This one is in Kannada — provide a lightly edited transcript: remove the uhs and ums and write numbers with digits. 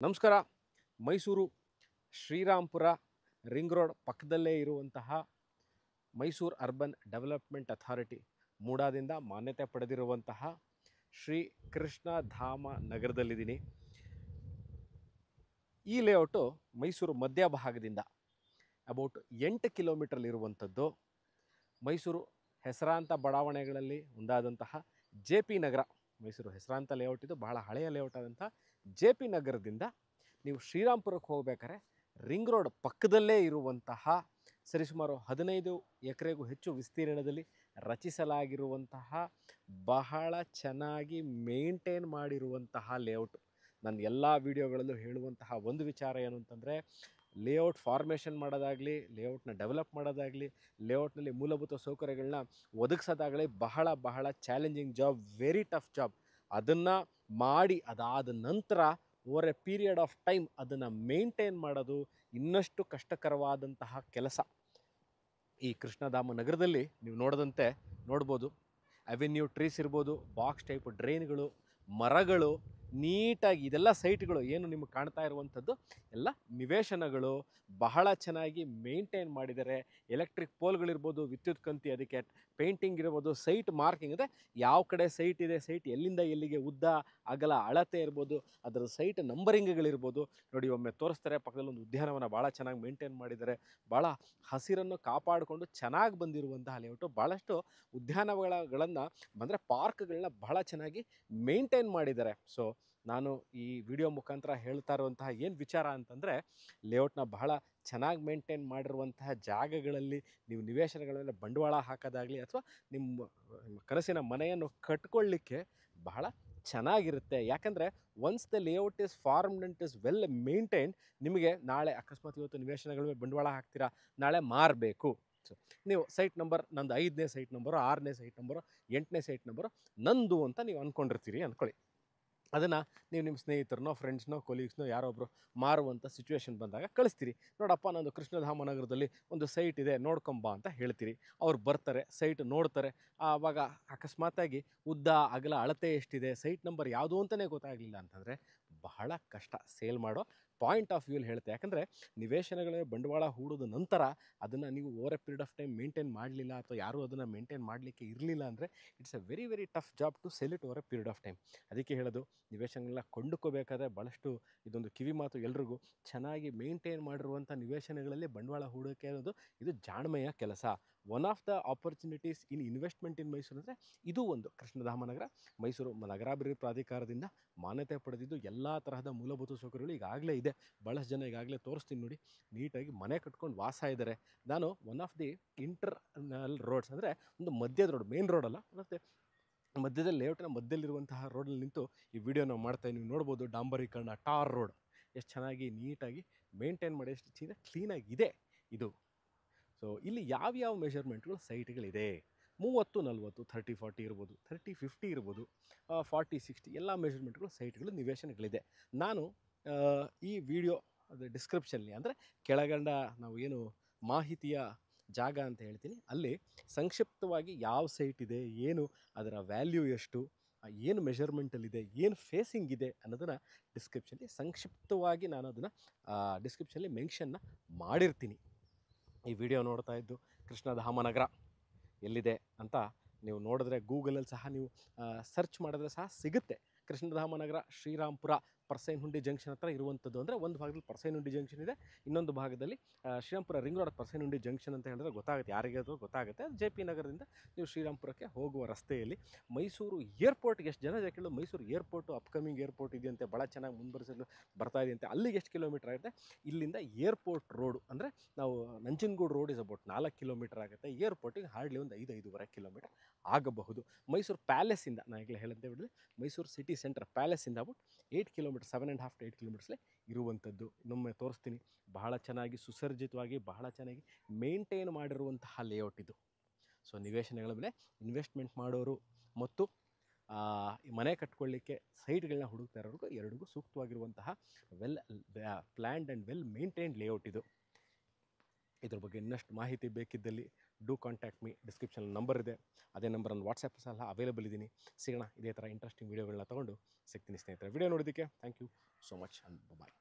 ನಮಸ್ಕಾರ. ಮೈಸೂರು ಶ್ರೀರಾಂಪುರ ರಿಂಗ್ ರೋಡ್ ಪಕ್ಕದಲ್ಲೇ ಇರುವಂತಹ ಮೈಸೂರು ಅರ್ಬನ್ ಡೆವಲಪ್ಮೆಂಟ್ ಅಥಾರಿಟಿ ಮೂಡಾದಿಂದ ಮಾನ್ಯತೆ ಪಡೆದಿರುವಂತಹ ಶ್ರೀ ಕೃಷ್ಣಧಾಮ ನಗರದಲ್ಲಿದ್ದೀನಿ. ಈ ಲೇಔಟು ಮೈಸೂರು ಮಧ್ಯಭಾಗದಿಂದ ಅಬೌಟ್ 8 ಕಿಲೋಮೀಟ್ರಲ್ಲಿರುವಂಥದ್ದು. ಮೈಸೂರು ಹೆಸರಾಂತ ಬಡಾವಣೆಗಳಲ್ಲಿ ಒಂದಾದಂತಹ ಜೆ ಪಿ ನಗರ, ಮೈಸೂರು ಹೆಸರಾಂತ ಲೇಔಟ್ ಇದು, ಬಹಳ ಹಳೆಯ ಲೇಔಟ್ ಆದಂಥ ಜೆ ಪಿ ನಗರದಿಂದ ನೀವು ಶ್ರೀರಾಂಪುರಕ್ಕೆ ಹೋಗ್ಬೇಕಾದ್ರೆ ರಿಂಗ್ ರೋಡ್ ಪಕ್ಕದಲ್ಲೇ ಇರುವಂತಹ ಸರಿಸುಮಾರು 15 ಎಕರೆಗೂ ಹೆಚ್ಚು ವಿಸ್ತೀರ್ಣದಲ್ಲಿ ರಚಿಸಲಾಗಿರುವಂತಹ ಬಹಳ ಚೆನ್ನಾಗಿ ಮೇಂಟೈನ್ ಮಾಡಿರುವಂತಹ ಲೇಔಟು. ನನ್ನ ಎಲ್ಲ ವಿಡಿಯೋಗಳಲ್ಲೂ ಹೇಳುವಂತಹ ಒಂದು ವಿಚಾರ ಏನು ಅಂತಂದರೆ, ಲೇಔಟ್ ಫಾರ್ಮೇಷನ್ ಮಾಡೋದಾಗಲಿ, ಲೇಔಟ್ನ ಡೆವಲಪ್ ಮಾಡೋದಾಗಲಿ, ಲೇಔಟ್ನಲ್ಲಿ ಮೂಲಭೂತ ಸೌಕರ್ಯಗಳನ್ನ ಒದಗಿಸೋದಾಗಲಿ ಬಹಳ ಬಹಳ challenging job, very tough job. ಅದನ್ನು ಮಾಡಿ ಅದಾದ ನಂತರ over a period of time ಅದನ್ನು ಮೇಂಟೈನ್ ಮಾಡೋದು ಇನ್ನಷ್ಟು ಕಷ್ಟಕರವಾದಂತಹ ಕೆಲಸ. ಈ ಕೃಷ್ಣಧಾಮ ನಗರದಲ್ಲಿ ನೀವು ನೋಡ್ಬೋದು, ಅವೆನ್ಯೂ ಟ್ರೀಸ್ ಇರ್ಬೋದು, ಬಾಕ್ಸ್ ಟೈಪ್ ಡ್ರೈನ್ಗಳು, ಮರಗಳು, ನೀಟಾಗಿ ಇದೆಲ್ಲ ಸೈಟ್ಗಳು ಏನು ನಿಮಗೆ ಕಾಣ್ತಾ ಇರುವಂಥದ್ದು ಎಲ್ಲ ನಿವೇಶನಗಳು ಬಹಳ ಚೆನ್ನಾಗಿ ಮೇಂಟೈನ್ ಮಾಡಿದ್ದಾರೆ. ಎಲೆಕ್ಟ್ರಿಕ್ ಪೋಲ್ಗಳಿರ್ಬೋದು, ವಿದ್ಯುತ್ ತಂತಿ, ಅದಕ್ಕೆ ಪೇಂಟಿಂಗ್ ಇರ್ಬೋದು, ಸೈಟ್ ಮಾರ್ಕಿಂಗ್ ಅಂದರೆ ಯಾವ ಕಡೆ ಸೈಟ್ ಇದೆ, ಸೈಟ್ ಎಲ್ಲಿಂದ ಎಲ್ಲಿಗೆ ಉದ್ದ ಅಗಲ ಅಳತೆ ಇರ್ಬೋದು, ಅದರ ಸೈಟ್ ನಂಬರಿಂಗ್ಗಳಿರ್ಬೋದು. ನೋಡಿ, ಒಮ್ಮೆ ತೋರಿಸ್ತಾರೆ, ಪಕ್ಕದಲ್ಲಿ ಒಂದು ಉದ್ಯಾನವನ ಭಾಳ ಚೆನ್ನಾಗಿ ಮೇಂಟೈನ್ ಮಾಡಿದ್ದಾರೆ. ಭಾಳ ಹಸಿರನ್ನು ಕಾಪಾಡಿಕೊಂಡು ಚೆನ್ನಾಗಿ ಬಂದಿರುವಂತಹ ಲೇಔಟು. ಭಾಳಷ್ಟು ಉದ್ಯಾನವನಗಳನ್ನು ಅಂದರೆ ಪಾರ್ಕ್ಗಳನ್ನ ಬಹಳ ಚೆನ್ನಾಗಿ ಮೇಂಟೈನ್ ಮಾಡಿದ್ದಾರೆ. ಸೊ ನಾನು ಈ ವಿಡಿಯೋ ಮುಖಾಂತರ ಹೇಳ್ತಾ ಇರುವಂತಹ ಏನು ವಿಚಾರ ಅಂತಂದರೆ, ಲೇಔಟ್ನ ಬಹಳ ಚೆನ್ನಾಗಿ ಮೇಂಟೈನ್ ಮಾಡಿರುವಂತಹ ಜಾಗಗಳಲ್ಲಿ ನೀವು ನಿವೇಶನಗಳ ಮೇಲೆ ಬಂಡವಾಳ ಹಾಕೋದಾಗಲಿ ಅಥವಾ ನಿಮ್ಮ ಕನಸಿನ ಮನೆಯನ್ನು ಕಟ್ಕೊಳ್ಳಿಕ್ಕೆ ಬಹಳ ಚೆನ್ನಾಗಿರುತ್ತೆ. ಯಾಕಂದರೆ once the layout is formed and is well maintained, ನಿಮಗೆ ನಾಳೆ ಅಕಸ್ಮಾತ್ ಇವತ್ತು ನಿವೇಶನಗಳ ಮೇಲೆ ಬಂಡವಾಳ ಹಾಕ್ತೀರಾ, ನಾಳೆ ಮಾರಬೇಕು. ಸೊ ನೀವು ಸೈಟ್ ನಂಬರ್ ನಂದು 5ನೇ ಸೈಟ್ ನಂಬರು, 6ನೇ ಸೈಟ್ ನಂಬರು, 8ನೇ ಸೈಟ್ ನಂಬರು ನಂದು ಅಂತ ನೀವು ಅಂದ್ಕೊಂಡಿರ್ತೀರಿ ಅಂದ್ಕೊಳ್ಳಿ. ಅದನ್ನು ನೀವು ನಿಮ್ಮ ಸ್ನೇಹಿತರನ್ನೋ, ಫ್ರೆಂಡ್ಸ್ನೋ, ಕೊಲೀಗ್ಸ್ನೋ ಯಾರೊಬ್ಬರು ಮಾರುವಂಥ ಸಿಚುವೇಶನ್ ಬಂದಾಗ ಕಳಿಸ್ತೀರಿ. ನೋಡಪ್ಪ, ನಂದು ಕೃಷ್ಣಧಾಮ ನಗರದಲ್ಲಿ ಒಂದು ಸೈಟ್ ಇದೆ, ನೋಡ್ಕೊಂಬ ಅಂತ ಹೇಳ್ತೀರಿ. ಅವ್ರು ಬರ್ತಾರೆ, ಸೈಟ್ ನೋಡ್ತಾರೆ. ಆವಾಗ ಅಕಸ್ಮಾತಾಗಿ ಉದ್ದ ಅಗಲ ಅಳತೆ ಎಷ್ಟಿದೆ, ಸೈಟ್ ನಂಬರ್ ಯಾವುದು ಅಂತಲೇ ಗೊತ್ತಾಗಲಿಲ್ಲ ಅಂತಂದರೆ ಬಹಳ ಕಷ್ಟ ಸೇಲ್ ಮಾಡೋ ಪಾಯಿಂಟ್ ಆಫ್ ವ್ಯೂಲಿ ಹೇಳುತ್ತೆ. ಯಾಕಂದರೆ ನಿವೇಶನಗಳೇ ಬಂಡವಾಳ ಹೂಡಿದ ನಂತರ ಅದನ್ನು ನೀವು over a period of time maintain ಮಾಡಲಿಲ್ಲ ಅಥವಾ ಯಾರೂ ಅದನ್ನು ಮೇಂಟೈನ್ ಮಾಡಲಿಕ್ಕೆ ಇರಲಿಲ್ಲ ಅಂದರೆ it's a very very tough job to sell it over a period of time. ಅದಕ್ಕೆ ಹೇಳೋದು, ನಿವೇಶನಗಳನ್ನ ಕೊಂಡುಕೋಬೇಕಾದ್ರೆ ಭಾಳಷ್ಟು ಇದೊಂದು ಕಿವಿ ಮಾತು ಎಲ್ರಿಗೂ, ಚೆನ್ನಾಗಿ ಮೇಂಟೈನ್ ಮಾಡಿರುವಂಥ ನಿವೇಶನಗಳಲ್ಲಿ ಬಂಡವಾಳ ಹೂಡೋಕೆ ಅನ್ನೋದು ಇದು ಜಾಣ್ಮೆಯ ಕೆಲಸ. One of the opportunities in investment in Mysuru ಅಂದರೆ ಇದು ಒಂದು. ಕೃಷ್ಣಧಾಮ ನಗರ ಮೈಸೂರು ನಗರಾಭಿವೃದ್ಧಿ ಪ್ರಾಧಿಕಾರದಿಂದ ಮಾನ್ಯತೆ ಪಡೆದಿದ್ದು ಎಲ್ಲ ತರಹದ ಮೂಲಭೂತ ಸೌಕರ್ಯಗಳು ಈಗಾಗಲೇ ಇದೆ. ಭಾಳಷ್ಟು ಜನ ಈಗಾಗಲೇ ತೋರಿಸ್ತೀನಿ ನೋಡಿ, ನೀಟಾಗಿ ಮನೆ ಕಟ್ಕೊಂಡು ವಾಸ ಇದ್ದಾರೆ. ನಾನು one of the internal roads ಅಂದರೆ ಒಂದು ಮಧ್ಯದ ರೋಡ್, ಮೇನ್ ರೋಡ್ ಅಲ್ಲ, ಮತ್ತು ಮಧ್ಯದಲ್ಲಿ ಲೇಔಟಿನ ಮಧ್ಯದಲ್ಲಿರುವಂತಹ ರೋಡಲ್ಲಿ ನಿಂತು ಈ ವಿಡಿಯೋನ ಮಾಡ್ತಾ ನೀವು ನೋಡ್ಬೋದು. ಡಾಂಬರೀಕರಣ, ಟಾರ್ ರೋಡ್ ಎಷ್ಟು ಚೆನ್ನಾಗಿ ನೀಟಾಗಿ ಮೇಂಟೈನ್ ಮಾಡಿ, ಎಷ್ಟು ಕ್ಲೀನಾಗಿದೆ ಇದು. ಸೊ ಇಲ್ಲಿ ಯಾವ್ಯಾವ ಮೆಷರ್ಮೆಂಟ್ಗಳು ಸೈಟ್ಗಳಿದೆ, 30, 40, 30, 40 ಇರ್ಬೋದು, 30, 50 ಇರ್ಬೋದು, 40, 60 ಎಲ್ಲ ಮೆಷರ್ಮೆಂಟ್ಗಳು ಸೈಟ್ಗಳು ನಿವೇಶನಗಳಿದೆ. ನಾನು ಈ ವಿಡಿಯೋ ಡಿಸ್ಕ್ರಿಪ್ಷನ್ಲಿ ಅಂದರೆ ಕೆಳಗಂಡ ನಾವು ಏನು ಮಾಹಿತಿಯ ಜಾಗ ಅಂತ ಹೇಳ್ತೀನಿ, ಅಲ್ಲಿ ಸಂಕ್ಷಿಪ್ತವಾಗಿ ಯಾವ ಸೈಟ್ ಇದೆ, ಏನು ಅದರ ವ್ಯಾಲ್ಯೂ ಎಷ್ಟು, ಏನು ಮೆಷರ್ಮೆಂಟಲ್ಲಿದೆ, ಏನು ಫೇಸಿಂಗ್ ಇದೆ ಅನ್ನೋದನ್ನು ಡಿಸ್ಕ್ರಿಪ್ಷನ್ಲಿ ಸಂಕ್ಷಿಪ್ತವಾಗಿ ನಾನು ಅದನ್ನು ಡಿಸ್ಕ್ರಿಪ್ಷನ್ಲಿ ಮೆನ್ಷನ್ನ ಮಾಡಿರ್ತೀನಿ. ಈ ವಿಡಿಯೋ ನೋಡ್ತಾ ಇದ್ದು ಕೃಷ್ಣಧಾಮ ನಗರ ಎಲ್ಲಿದೆ ಅಂತ ನೀವು ನೋಡಿದ್ರೆ ಗೂಗಲಲ್ಲಿ ಸಹ ನೀವು ಸರ್ಚ್ ಮಾಡಿದ್ರೆ ಸಹ ಸಿಗುತ್ತೆ. ಕೃಷ್ಣಧಾಮ ನಗರ ಶ್ರೀರಾಂಪುರ ಪರ್ಸೈನಹುಂಡಿ ಜಂಕ್ಷನ್ ಹತ್ರ ಇರುವಂಥದ್ದು. ಅಂದರೆ ಒಂದು ಭಾಗದಲ್ಲಿ ಪರ್ಸೈನಹುಂಡಿ ಜಂಕ್ಷನ್ ಇದೆ, ಇನ್ನೊಂದು ಭಾಗದಲ್ಲಿ ಶ್ರೀರಾಂಪುರ ರಿಂಗ್ ರೋಡ್ ಪರ್ಸೈನಹುಂಡಿ ಜಂಕ್ಷನ್ ಅಂತ ಹೇಳಿದ್ರೆ ಗೊತ್ತಾಗುತ್ತೆ, ಯಾರಿಗಾದರೂ ಗೊತ್ತಾಗುತ್ತೆ. ಜೆ ಪಿ ನಗರದಿಂದ ನೀವು ಶ್ರೀರಾಂಪುರಕ್ಕೆ ಹೋಗುವ ರಸ್ತೆಯಲ್ಲಿ ಮೈಸೂರು ಏರ್ಪೋರ್ಟ್ಗೆ ಎಷ್ಟು ಜನ ಕೇಳೋದು, ಮೈಸೂರು ಏರ್ಪೋರ್ಟು ಅಪ್ಕಮಿಂಗ್ ಏರ್ಪೋರ್ಟ್ ಇದೆಯಂತೆ, ಭಾಳ ಚೆನ್ನಾಗಿ ಮುಂದುವರಿಸಲು ಬರ್ತಾ ಇದೆಯಂತೆ. ಅಲ್ಲಿಗೆ ಎಷ್ಟು ಕಿಲೋಮೀಟರ್ ಆಗುತ್ತೆ, ಇಲ್ಲಿಂದ ಏರ್ಪೋರ್ಟ್ ರೋಡು ಅಂದರೆ ನಾವು Nanjangud road is about 4 kilometre ಆಗುತ್ತೆ, ಏರ್ಪೋರ್ಟಿಗೆ ಹಾರ್ಡ್ಲಿ ಒಂದು 5-5.5 ಕಿಲೋಮೀಟರ್ ಆಗಬಹುದು. ಮೈಸೂರು ಪ್ಯಾಲೇಸಿಂದ ನಾನು ಈಗಲೇ ಹೇಳಂತೆ ಬಿಡಲಿ, ಮೈಸೂರು ಸಿಟಿ ಸೆಂಟರ್ ಪ್ಯಾಲೇಸಿಂದ ಅಬೌಟ್ 8 ಕಿಲೋಮೀಟರ್, 7.5 to 8 ಕಿಲೋಮೀಟರ್ಸ್ಲೇ ಇರುವಂಥದ್ದು. ಇನ್ನೊಮ್ಮೆ ತೋರಿಸ್ತೀನಿ, ಬಹಳ ಚೆನ್ನಾಗಿ ಸುಸರ್ಜಿತವಾಗಿ ಬಹಳ ಚೆನ್ನಾಗಿ ಮೇಂಟೈನ್ ಮಾಡಿರುವಂತಹ ಲೇಔಟ್ ಇದು. ಸೊ ನಿವೇಶನಗಳ ಮೇಲೆ ಇನ್ವೆಸ್ಟ್ಮೆಂಟ್ ಮಾಡೋರು ಮತ್ತು ಈ ಮನೆ ಕಟ್ಕೊಳ್ಳಿಕ್ಕೆ ಸೈಟ್ಗಳನ್ನ ಹುಡುಕ್ತಾ ಇರೋರಿಗೂ ಎರಡಿಗೂ ಸೂಕ್ತವಾಗಿರುವಂತಹ well planned and well maintained layout ಇದು. ಇದ್ರ ಬಗ್ಗೆ ಇನ್ನಷ್ಟು ಮಾಹಿತಿ ಬೇಕಿದ್ದಲ್ಲಿ ಡೂ ಕಾಂಟ್ಯಾಕ್ಟ್ ಮೀ. ಡಿಸ್ಕ್ರಿಪ್ಷನಲ್ಲಿ ನಂಬರ್ ಇದೆ, ಅದೇ ನಂಬರನ್ನು ವಾಟ್ಸಪ್ ಸಹ ಅವೈಲೇಬಲ್ ಇದ್ದೀನಿ. ಸಿಗೋಣ ಇದೇ ಥರ ಇಂಟ್ರೆಸ್ಟಿಂಗ್ ವೀಡಿಯೋಗಳನ್ನ ತೊಗೊಂಡು ಸಿಗ್ತೀನಿ ಸ್ನೇಹಿತರೆ. ವಿಡಿಯೋ ನೋಡೋದಕ್ಕೆ thank you so much and bye.